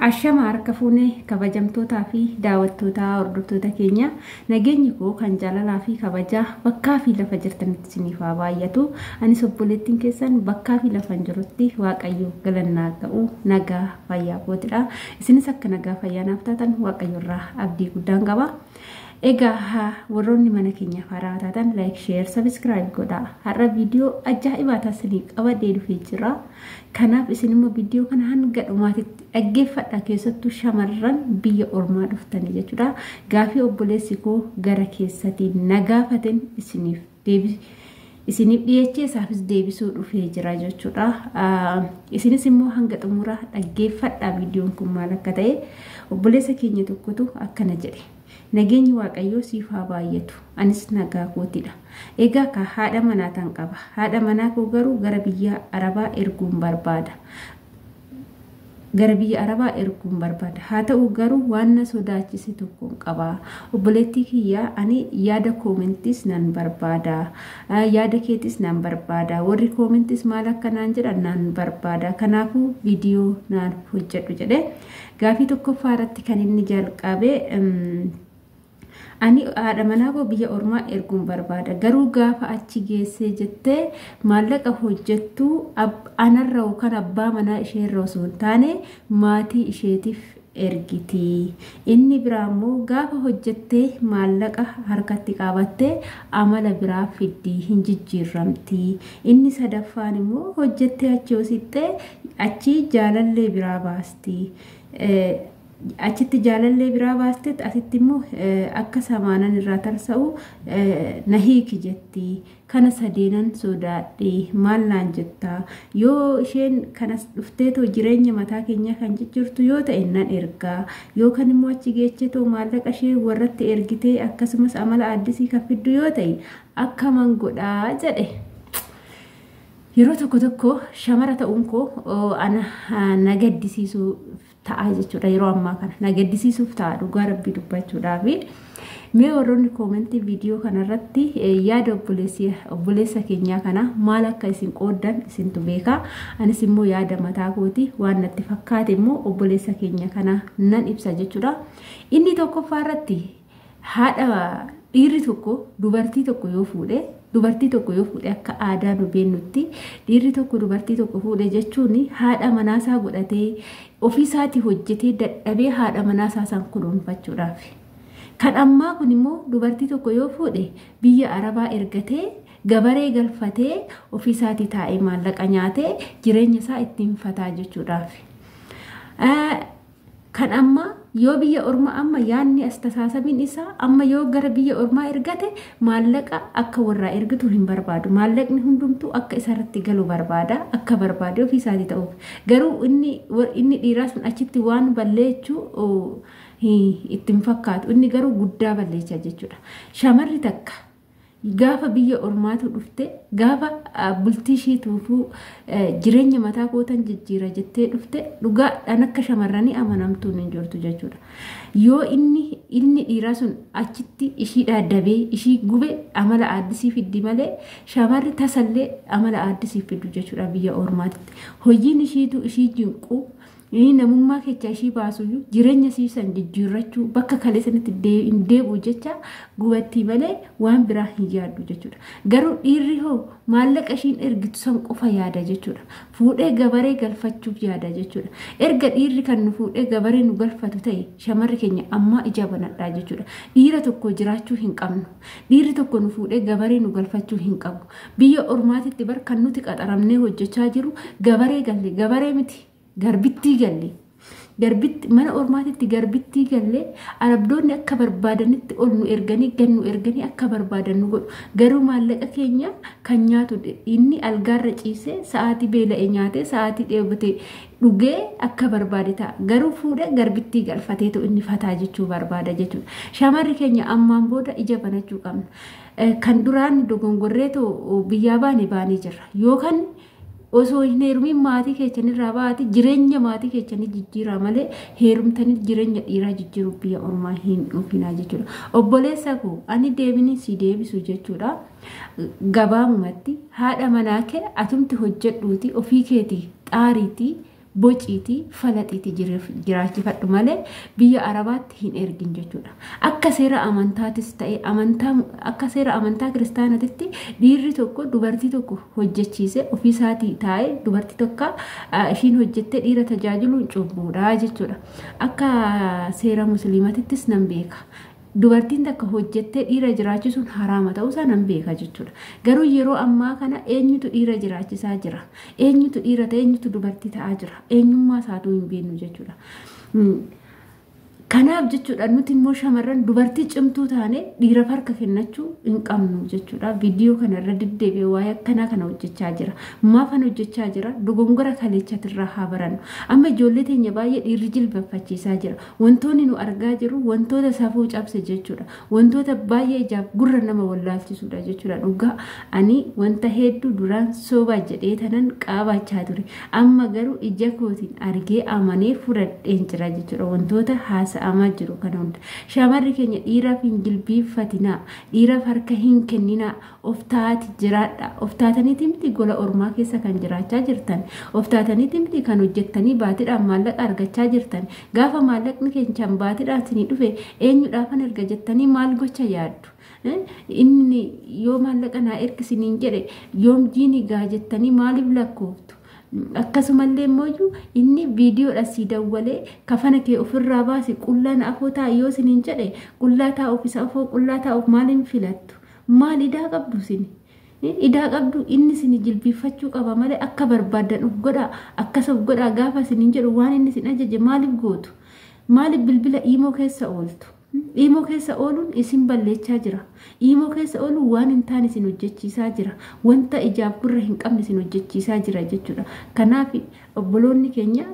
Ashama harka fuunee kabajamtootaa fi daawwattootaa hordoftoota keenya nageenyi koo kan jaalalaa fi kabajaa bakkaa fi lafa jirtanitti isiniif haa baay'atu. Anis obboleettiin keessan bakkaa fi lafa jirutti Waaqayyo galannaa ga'u nagaa fayyaa kootidha. Isinis akka nagaa fayyaa naaf taatan Waaqayyo irraa abdii guddaan qaba. Egaa warroonni mana keenya faaraa taatan like share subscribe godha. Har'a viidiyoo ajaa'ibaa taasisanii qabadee dhufee jira. Kanaaf isin immoo viidiyoo kana hanga dhumaatitti dhaggeeffadhaa, keessattuu shamarran biyya ormaa dhuftanii jechuudha. Gaafii obboleessi koo gara keessatiin nagaafateen isiniif dhiyeechee isaafis deebisuu dhufee jira jechuudha. Isinis immoo hanga xumuraa dhaggeeffadhaa viidiyoon kun maal akka ta'e. Obboleessa keenya tokkotu akkana jedhe. Nageenyi Waaqayyoo siif haa baay'atu. Anis nagaa kootidha. Egaa ka haadha manaa tan qaba. Haadha manaa koo garuu gara biyya Arabaa erguun barbaada. Haa ta'u garuu waan na sodaachise tokkoon qaba. Obboleettii kiyyaa ani yaada koomentis nan barbaada. Yaada keetis nan barbaada. Warri koomentis maal akka naan jedhan nan barbaada. Kanaafuu viidiyoo naan hojjedhu jedhe. Gaafii tokkoffaa irratti kan inni jalqabe ani haadha manaa koo biyya ormaa erguun barbaada. Garuu gaafa achi geessee jettee maallaqa hojjettu anarra kan abbaa manaa ishee irra osoo hin taane maatii isheetiif ergiti. Inni biraa immoo gaafa hojjettee maallaqa harkatti qabattee amala biraa fiddii hin jijjiiramti. Inni sadaffaan immoo hojjettee achi osixxee achi jaalallee biraa baasti. Achitti jaalallee biraa baaste asitti immoo akka samaanan irraa tarsa'u na hiiki jetti. Kana sadeenan sodaadhe maal naan jetta? Yoo isheen kanas dhufteetoo jireenya mataa keenya kan jijjiirtu yoo ta'e nan ergaa. Yookaan immoo achi geechetoo maallaqa ishee warratti ergitee akkasumas amala addisii kan fiddu yoo ta'e akkaman godhaa jedhe. Yeroo tokko shamara ta'uun koo ana nagaddisiisuu ta'a jechuudha. Yeroo ammaa kana nagaddisiisuuf ta'a dhugaa rabbii dubbachuudhaaf. Mee warroonni koomentii viidiyoo kanarratti yaada obboleessa keenyaa kana maal akka isin qooddan isintu beeka. Anis immoo yaada mataa kooti waan natti fakkaate immoo obboleessa keenya kana nan ibsa jechuudha. Inni tokkoffaa irratti haadha dhiirri tokko dubartii tokko yoo fuudhe akka aadaa nu beennutti dhiirri tokko dubartii tokko fuudhe jechuun haadha manaasaa godhatee ofiisaatii hojjetee dadhabee haadha manaasaa san kunuunfachuudhaaf. Kan ammaa kun immoo dubartii tokko yoo fuudhe biyya Arabaa ergatee gabaree galfatee ofiisaatii taa'ee maallaqa nyaatee jireenya isaa ittiin fataa jechuudhaaf. Kan amma yoo biyya ormaa amma yaanni astaasabiin isaa amma yoo gara biyya ormaa ergate maallaqa akka warraa ergitu hin barbaadu. Maallaqni hundumtuu akka isarratti galu barbaada. Akka barbaade ofiisaatii ta'uuf. Garuu inni dhiiraa sun achitti waan balleechuu ittiin fakkaatu. Inni garuu guddaa balleecha jechuudha. Shamarri takka gaafa biyya ormaatu dhufte gaafa bultii isheetuufuu jireenya mataa kootan jijjiira jettee dhufte dhugaadhaan akka shamarranii amanamtuun hin jirtu jechuudha. Yoo inni dhiiraa sun achitti ishii dhaaddabee ishii gube amala addisii fiddi malee shamarri tasallee amala addisii fiddu jechuudha biyya ormaatitti. Hojiin ishiitu ishii jinquu namummaa keessa ishii baasuyyuu jireenya siisan jijjiirrachuu bakka kalee sanitti hin deebi'u jecha gubattii malee waan biraa hin yaaddu jechuudha. Garuu dhiirri hoo maallaqa ishiin ergitu san qofa yaada jechuudha. Fuudhee gabaree galfachuuf yaada jechuudha. Erga dhiirri kan nu fuudhee gabaree nu galfatu ta'e shamarri keenya ammaa ija banadhaa jechuudha. Dhiira tokko jiraachuu hin qabnu. Dhiirri tokko nu fuudhee gabaree nu galfachuu hin qabu. Biyya ormaatitti bar kan nuti qaxaramnee hojjechaa jiru gabaree galle gabaree miti. Garbittii galle mana ormaatitti garbittii galle arabdoonni akka barbaadanitti ol nu erganii gan nu erganii akka barbaadan nu godhu. Garuu maallaqa keenya kan nyaatu inni algaarra ciisee sa'aatii beela'ee nyaatee sa'aatii dheebotee dhugee akka barbaade ta'a. Garuu fuudhee garbittii galfateetu inni fataa jechuu barbaada jechuudha. Shamarri keenya ammaan booda ija banachuu qabna. Kan duraan dogongorreetu biyyaa baanee jirra. Yookaan osoo hin heerumin maatii keessanirraa baate jireenya maatii keessanii jijjiiraa malee heerumtanii jireenya dhiiraa jijjiiruu biyya ormaa hin dhufinaa jechuudha. Obboleessa koo ani deebinii si deebisu jechuudha. Gabaabumatti haadha manaa kee atumti hojjedhuuti ofii keetii xaariitii bociiti falaxiiti jiraachifadhu malee biyya arabaatti hin ergin jechuudha. Akka seera amantaatis ta'e akka seera amantaa kiristaanaatti dhiirri tokko dubartii tokko hojjechiise ofii isaatii taa'ee dubartii tokko ishiin hojjettee dhiira tajaajiluun cubbuudha jechuudha. Akka seera musliimatittis nan beeka. Dubartiin takka hojjettee dhiira jiraachisuun haraama ta'uusaa nan beeka jechuudha. Garuu yeroo ammaa kana eenyutu dhiira jiraachisaa jira? Eenyutu dhiira ta'e eenyutu dubartii ta'aa jira? Eenyummaa isaatu hin beeknu jechuudha. Kanaaf jechuudha nuti immoo shamarran dubartii cimtuu taane dhiira harka kennachuu hin qabnu jechuudha. Viidiyoo kana irra deddeebi'ee waa'ee akkanaa kana hojjechaa jira. Maafan hojjechaa jira? Dogongora kaleechatirraa haa barannu. Amma ijoollee teenya baay'ee dhiirri jilbaffachiisaa jira. Wantoonni nu argaa jirru wantoota safuu cabse jechuudha. Wantoota baay'ee ijaaf gurra nama wallaalchisudha jechuudha. Dhugaa ani wanta hedduu duraan soba jedhee tanan qaabachaa ture. Amma garuu ija kootiin argee amanee fudhadheen jira jechuudha. Wantoota haasa amaa jiru kana hunda shamarri keenya dhiiraaf hin jilbiiffatinaa dhiiraaf harka hin kenninaa of taati jiraadha of taataniiti miti gola ormaa keessa kan jiraachaa jirtan of taataniiti miti kan hojjettanii baatiidhaan maallaqa argachaa jirtan gaafa maallaqni keenyaan baatiidhaan isinii dhufe eenyudhaafan erga jettanii maal gocha yaaddu inni yoo maallaqa naa ergisiniin jedhe yoom jiini gaa jettanii maaliif lakkooftu akkasumallee immoo inni viidiyoodha si dawwalee kafana kee ofirraa baasi qullaan afootaa yoo siniin jedhe qullaa taa ofisa afoo qullaa taa of maaliin filattu maal idaa qabdu sini idaa qabdu inni sini jilbiifachuu qaba malee akka barbaadan of godha akkas of godha gaafa siniin jedhu waan inni sin ajaje maaliif gootu maaliif bilbila iimoo keessa ooltu iimoo keessa ooluun isin balleechaa jira iimoo keessa ooluun waan hin taane isin hojjechiisaa jira wanta ijaaf gurra hin qabne isin hojjechiisaa jira jechuudha. Kanaaf obboloonni keenya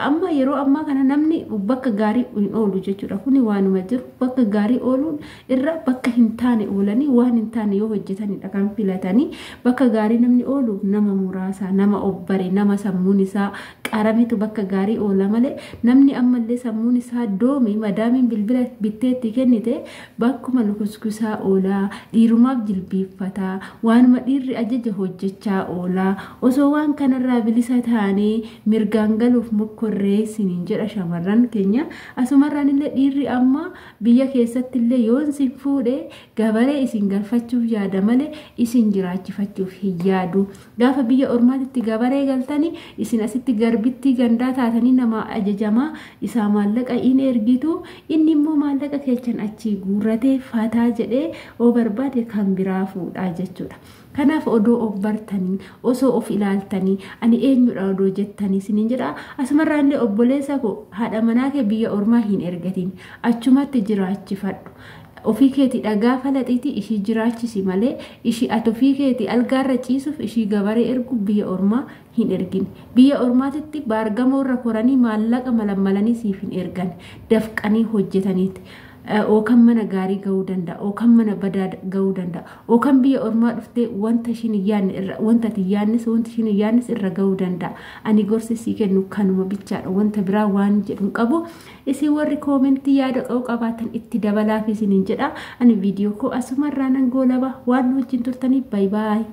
amma yeroo ammaa kana namni bakka gaarii hin oolu jechuudha. Kuni waanuma jiru bakka gaarii ooluun irra bakka hin taane oolanii waan hin taane yoo hojjetanidha kan filatanii bakka gaarii namni oolu nama muraasa nama obbare nama sammuun isaa qaramitu bakka gaarii oola malee namni ammallee sammuun isaa doome madaamiin bilbila bitteetti kennite bakkuma lukuskusaa oolaa dhiirumaaf jilbiiffataa waanuma dhiirri ajaja hojjechaa oolaa osoo waan kanarraa bilisa taanee mirgaan galuuf mokkorree siniin jedha shamarran keenya asumarraan illee dhiirri amma biyya keessatti illee yoon sin fuudhee gabaree isin galfachuuf yaada malee isin jiraachifachuuf hin yaadu gaafa biyya ormaatitti gabaree galtanii isin asitti garbitti gandaa taatanii nama ajajamaa isaa maallaqa in ergitu inni immoo maallaqa keechan achi guurratee fataa jedhee oo barbaade kan biraa fuudhaa jechuudha. Kanaaf odoo of bartanii osoo of ilaaltanii ani eenyudha odoo jettanii siniin jedha asumarraallee obboleessa koo haadha manaa kee biyya ormaa hin ergatiin achumatti jiraachifadhu. Ofii keetii dhagaa falaxiiti ishii jiraachisi malee ishii ati ofii keetii algaarra ciisuuf ishii gabaree ergu biyya ormaa hin ergin. Biyya ormaatitti baargamoorra koranii maallaqa malammalanii siif hin ergan dafqanii hojjetaniiti. Ookan mana gaarii ga'uu danda'a ookan mana badaa ga'uu danda'a ookan biyya ormaa dhuftee wanta ishiin yaanne irra wanta tiyyaannis wanti ishiin yaannis irra ga'uu danda'a ani gorsi sii kennu kanuma bichaadha wanta biraa waan jedhu qabu isin warri koomentii yaada qabaatan itti dabalaaf isiniin jedha ani viidiyoo koo asumarraa nan goolaba waan wajjin turtaniif bye bye.